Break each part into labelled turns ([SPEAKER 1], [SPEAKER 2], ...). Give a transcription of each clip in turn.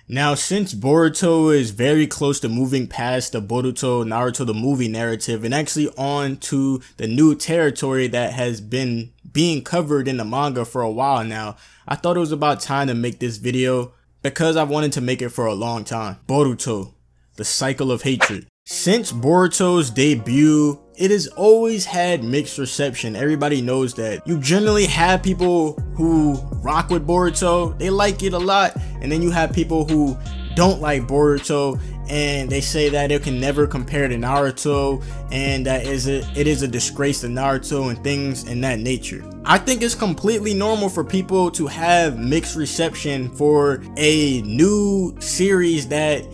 [SPEAKER 1] Now, since Boruto is very close to moving past the Boruto Naruto the movie narrative and actually on to the new territory that has been being covered in the manga for a while now, I thought it was about time to make this video because I've wanted to make it for a long time. Boruto, the cycle of hatred. Since Boruto's debut, it has always had mixed reception. Everybody knows that. You generally have people who rock with Boruto, they like it a lot, and then you have people who don't like Boruto and they say that it can never compare to Naruto and that it is a disgrace to Naruto and things in that nature. I think it's completely normal for people to have mixed reception for a new series that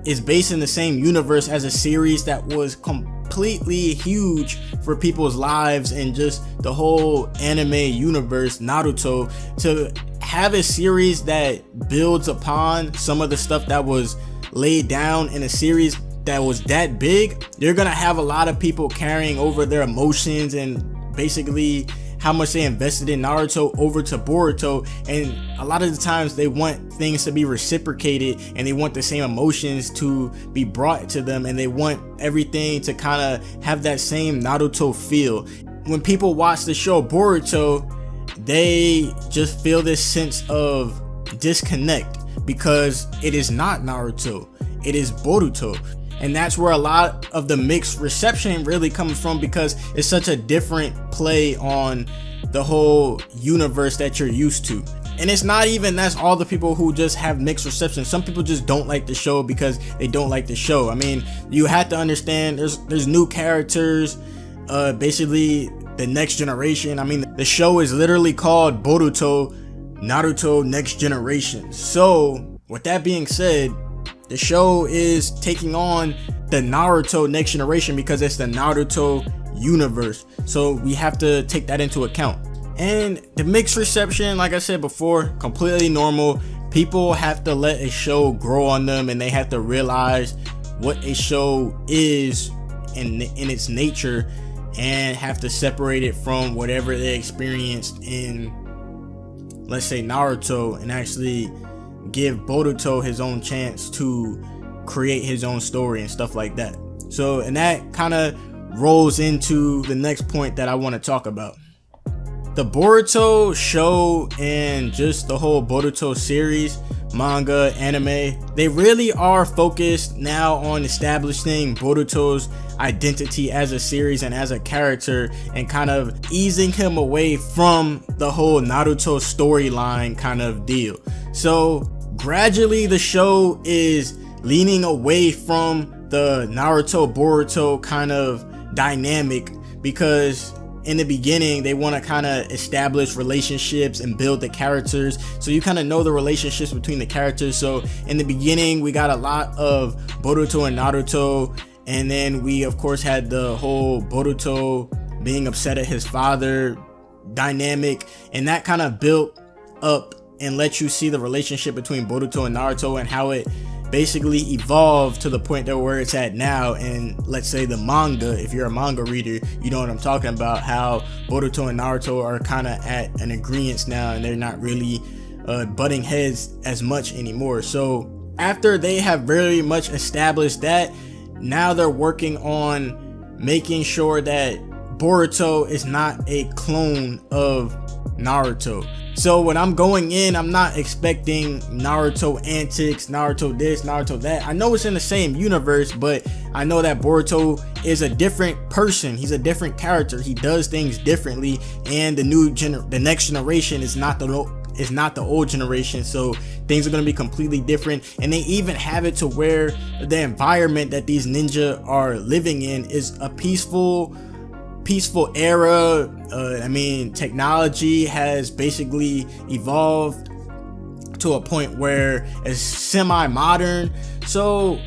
[SPEAKER 1] is based in the same universe as a series that was completely huge for people's lives and just the whole anime universe, Naruto. To have a series that builds upon some of the stuff that was laid down in a series that was that big, you're gonna have a lot of people carrying over their emotions and basically how much they invested in Naruto over to Boruto, and a lot of the times they want things to be reciprocated and they want the same emotions to be brought to them and they want everything to kind of have that same Naruto feel. When people watch the show Boruto, they just feel this sense of disconnect because it is not Naruto, it is Boruto. And that's where a lot of the mixed reception really comes from, because it's such a different play on the whole universe that you're used to. And it's not even that's all the people who just have mixed reception. Some people just don't like the show because they don't like the show. I mean, you have to understand there's new characters, basically the next generation. I mean, the show is literally called Boruto Naruto Next Generations. So with that being said, the show is taking on the Naruto Next Generation because it's the Naruto universe. So we have to take that into account. And the mixed reception, like I said before, completely normal. People have to let a show grow on them and they have to realize what a show is in its nature and have to separate it from whatever they experienced in, let's say, Naruto, and actually give Boruto his own chance to create his own story and stuff like that. So, and that kind of rolls into the next point that I want to talk about. The Boruto show and just the whole Boruto series, manga, anime, they really are focused now on establishing Boruto's identity as a series and as a character and kind of easing him away from the whole Naruto storyline kind of deal. So gradually the show is leaning away from the Naruto Boruto kind of dynamic, because in the beginning they want to kind of establish relationships and build the characters, so you kind of know the relationships between the characters. So in the beginning we got a lot of Boruto and Naruto, and then we of course had the whole Boruto being upset at his father dynamic, and that kind of built up and let you see the relationship between Boruto and Naruto and how it basically evolved to the point that where it's at now. And let's say the manga, if you're a manga reader, you know what I'm talking about, how Boruto and Naruto are kind of at an agreement now and they're not really butting heads as much anymore. So after they have very much established that, now they're working on making sure that Boruto is not a clone of Naruto. So when I'm going in, I'm not expecting Naruto antics, Naruto this, Naruto that. I know it's in the same universe, but I know that Boruto is a different person. He's a different character. He does things differently, and the next generation is not the old generation, so things are going to be completely different. And they even have it to where the environment that these ninja are living in is a peaceful era. I mean, technology has basically evolved to a point where it's semi-modern. So,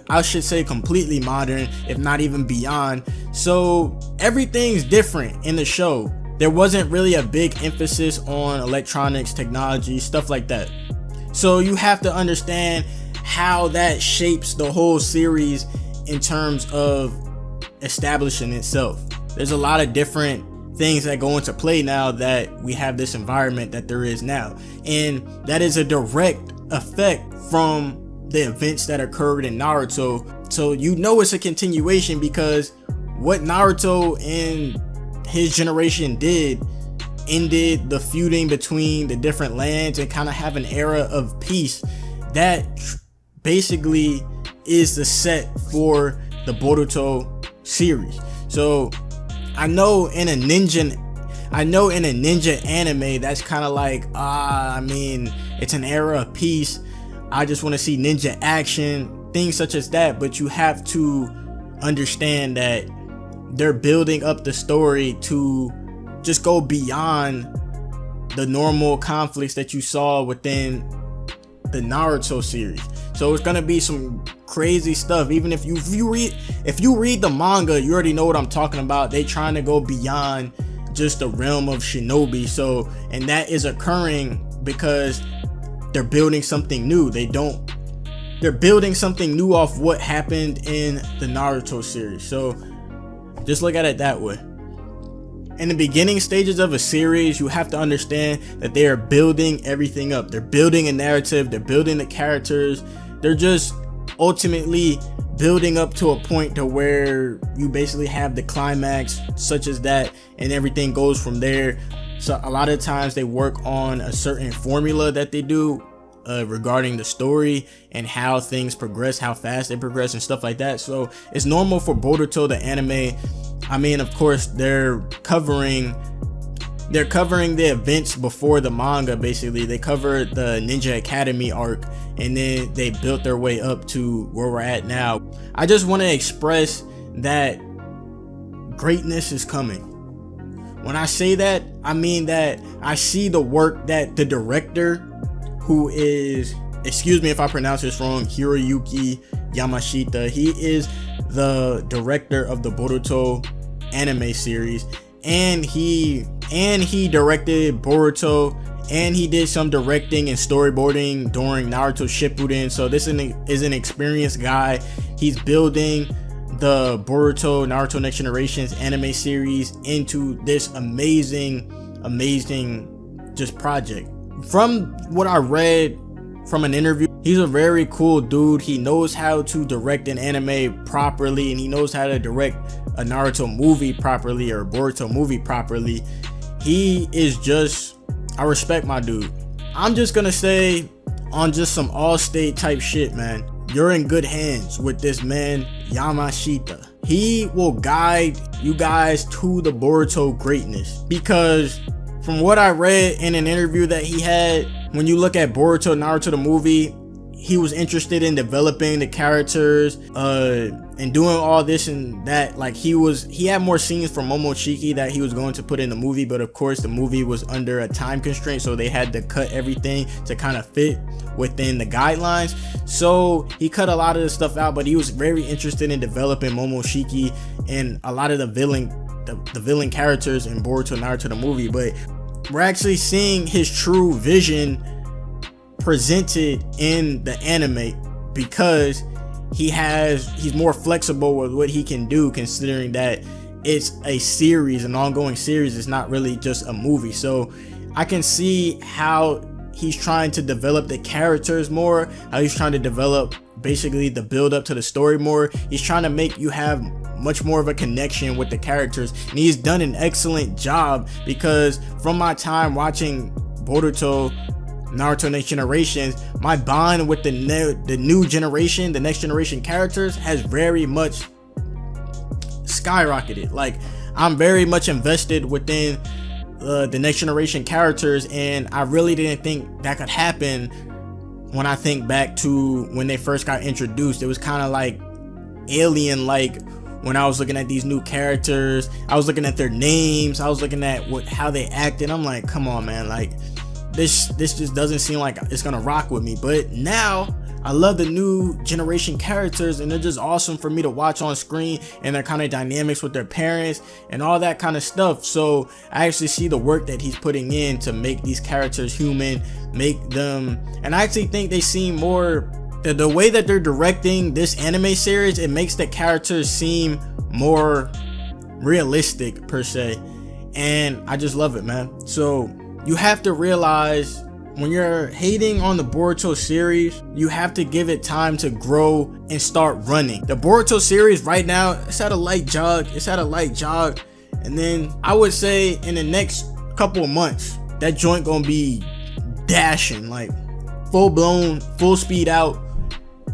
[SPEAKER 1] I should say completely modern, if not even beyond. So everything's different in the show. There wasn't really a big emphasis on electronics, technology, stuff like that. So you have to understand how that shapes the whole series in terms of establishing itself. There's a lot of different things that go into play now that we have this environment that there is now, and that is a direct effect from the events that occurred in Naruto. So you know it's a continuation, because what Naruto and his generation did ended the feuding between the different lands and kind of have an era of peace. That basically is the set for the Boruto series. So I know in a ninja anime, that's kind of like, I mean, it's an era of peace. I just want to see ninja action, things such as that. But you have to understand that they're building up the story to just go beyond the normal conflicts that you saw within the Naruto series. So it's gonna be some crazy stuff. Even if you read the manga, you already know what I'm talking about. They trying to go beyond just the realm of shinobi. So, and that is occurring because they're building something new. They're building something new off what happened in the Naruto series. So just look at it that way. In the beginning stages of a series, you have to understand that they are building everything up. They're building a narrative, they're building the characters, they're just ultimately building up to a point to where you basically have the climax such as that, and everything goes from there. So a lot of times they work on a certain formula that they do regarding the story and how things progress, how fast they progress and stuff like that. So it's normal for Boruto the anime. I mean, of course, they're covering the events before the manga. Basically, they covered the Ninja Academy arc, and then they built their way up to where we're at now. I just want to express that greatness is coming. When I say that, I mean that I see the work that the director, who is, excuse me if I pronounce this wrong, Hiroyuki Yamashita, he is the director of the Boruto anime series, and he directed Boruto, and he did some directing and storyboarding during Naruto Shippuden. So this is an experienced guy. He's building the Boruto Naruto Next Generations anime series into this amazing just project. From what I read from an interview, he's a very cool dude. He knows how to direct an anime properly, and he knows how to direct a Naruto movie properly, or a Boruto movie properly. He is just, I respect my dude. I'm just gonna say, on just some all-state type shit, man, you're in good hands with this man, Yamashita. He will guide you guys to the Boruto greatness, because from what I read in an interview that he had, when you look at Boruto Naruto the movie, he was interested in developing the characters and doing all this and that. Like he had more scenes from Momoshiki that he was going to put in the movie, but of course the movie was under a time constraint, so they had to cut everything to kind of fit within the guidelines. So he cut a lot of the stuff out, but he was very interested in developing Momoshiki and a lot of the villain characters in Boruto Naruto the movie. But we're actually seeing his true vision presented in the anime, because he's more flexible with what he can do, considering that it's a series, an ongoing series. It's not really just a movie. So I can see how he's trying to develop the characters more, how he's trying to develop basically the build up to the story more. He's trying to make you have much more of a connection with the characters, and he's done an excellent job, because from my time watching Boruto Naruto Next Generations, my bond with the new generation, the next generation characters, has very much skyrocketed. Like, I'm very much invested within the next generation characters, and I really didn't think that could happen. When I think back to when they first got introduced, it was kind of like alien, like when I was looking at these new characters, I was looking at their names, I was looking at how they acted. I'm like, come on, man, like this just doesn't seem like it's gonna rock with me. But now I love the new generation characters, and they're just awesome for me to watch on screen, and their kind of dynamics with their parents and all that kind of stuff. So I actually see the work that he's putting in to make these characters human, make them, and I actually think they seem more, the way that they're directing this anime series, it makes the characters seem more realistic per se, and I just love it, man. So you have to realize, when you're hating on the Boruto series, you have to give it time to grow and start running. The Boruto series right now, it's at a light jog. And then I would say in the next couple of months, that joint gonna be dashing, like full blown, full speed out.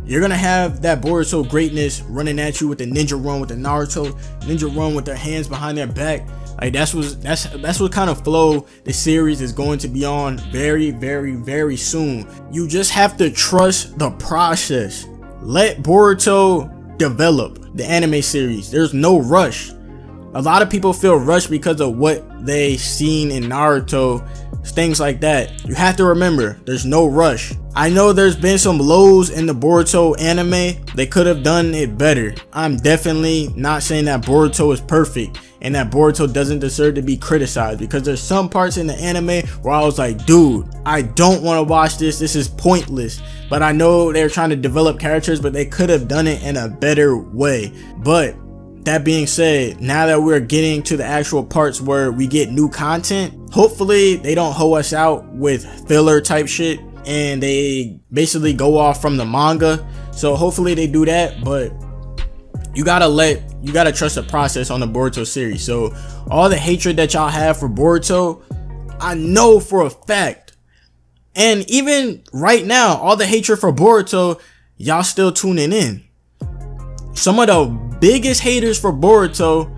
[SPEAKER 1] You're gonna have that Boruto greatness running at you with the ninja run, with the Naruto ninja run with their hands behind their back. Like that's what kind of flow the series is going to be on very, very, very soon. You just have to trust the process. Let Boruto develop the anime series. There's no rush. A lot of people feel rushed because of what they seen in Naruto, things like that. You have to remember, there's no rush. I know there's been some lows in the Boruto anime. They could have done it better. I'm definitely not saying that Boruto is perfect and that Boruto doesn't deserve to be criticized, because there's some parts in the anime where I was like, dude, I don't want to watch this. This is pointless. But I know they're trying to develop characters, but they could have done it in a better way. But that being said, now that we're getting to the actual parts where we get new content, hopefully they don't hoe us out with filler type shit and they basically go off from the manga. So hopefully they do that, but you gotta trust the process on the Boruto series. So all the hatred that y'all have for Boruto, I know for a fact, and even right now, all the hatred for Boruto, y'all still tuning in. Some of the biggest haters for Boruto,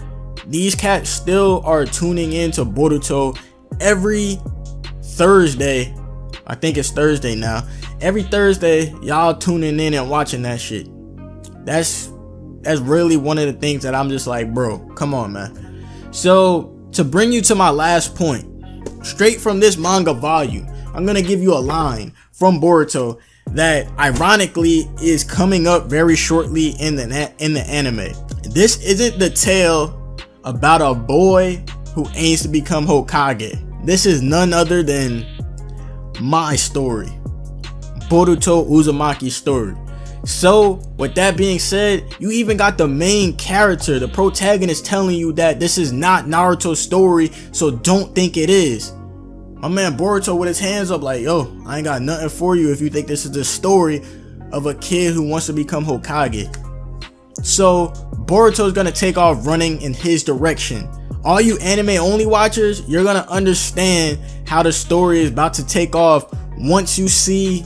[SPEAKER 1] these cats still are tuning in to Boruto every Thursday. I think it's Thursday now. Every Thursday, y'all tuning in and watching that shit. That's really one of the things that I'm just like, bro, come on, man. So to bring you to my last point, straight from this manga volume, I'm gonna give you a line from Boruto that ironically is coming up very shortly in the anime. This isn't the tale about a boy who aims to become Hokage. This is none other than my story, Boruto Uzumaki's story. So with that being said, you even got the main character, the protagonist, telling you that this is not Naruto's story, so don't think it is. My man Boruto with his hands up like, yo, I ain't got nothing for you if you think this is the story of a kid who wants to become Hokage. So Boruto's gonna take off running in his direction. All you anime only watchers, you're gonna understand how the story is about to take off once you see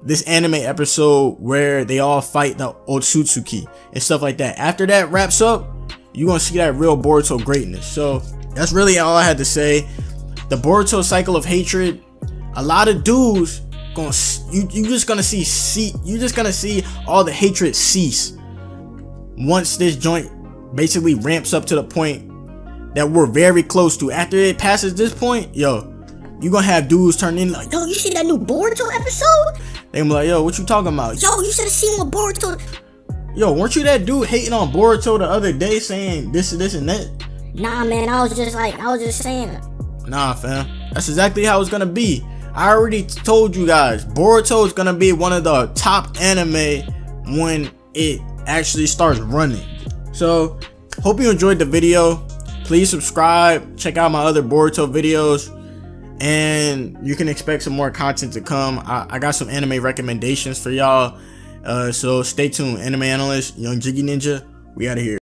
[SPEAKER 1] this anime episode where they all fight the Otsutsuki and stuff like that. After that wraps up, you're gonna see that real Boruto greatness. So that's really all I had to say. The Boruto cycle of hatred, a lot of dudes you just gonna see all the hatred cease once this joint basically ramps up to the point that we're very close to. After it passes this point, yo, you gonna have dudes turn in like,
[SPEAKER 2] yo, you see that new Boruto episode?
[SPEAKER 1] They gonna be like, yo, what you talking about?
[SPEAKER 2] Yo, you should have seen what Boruto.
[SPEAKER 1] Yo, weren't you that dude hating on Boruto the other day saying this and that?
[SPEAKER 2] Nah, man, I was just saying.
[SPEAKER 1] Nah, fam, that's exactly how it's gonna be. I already told you guys, Boruto is gonna be one of the top anime when it actually starts running. So hope you enjoyed the video. Please subscribe, check out my other Boruto videos, and you can expect some more content to come. I got some anime recommendations for y'all, so stay tuned. AnimeAnalyst, Young Jiggy Ninja, we out of here.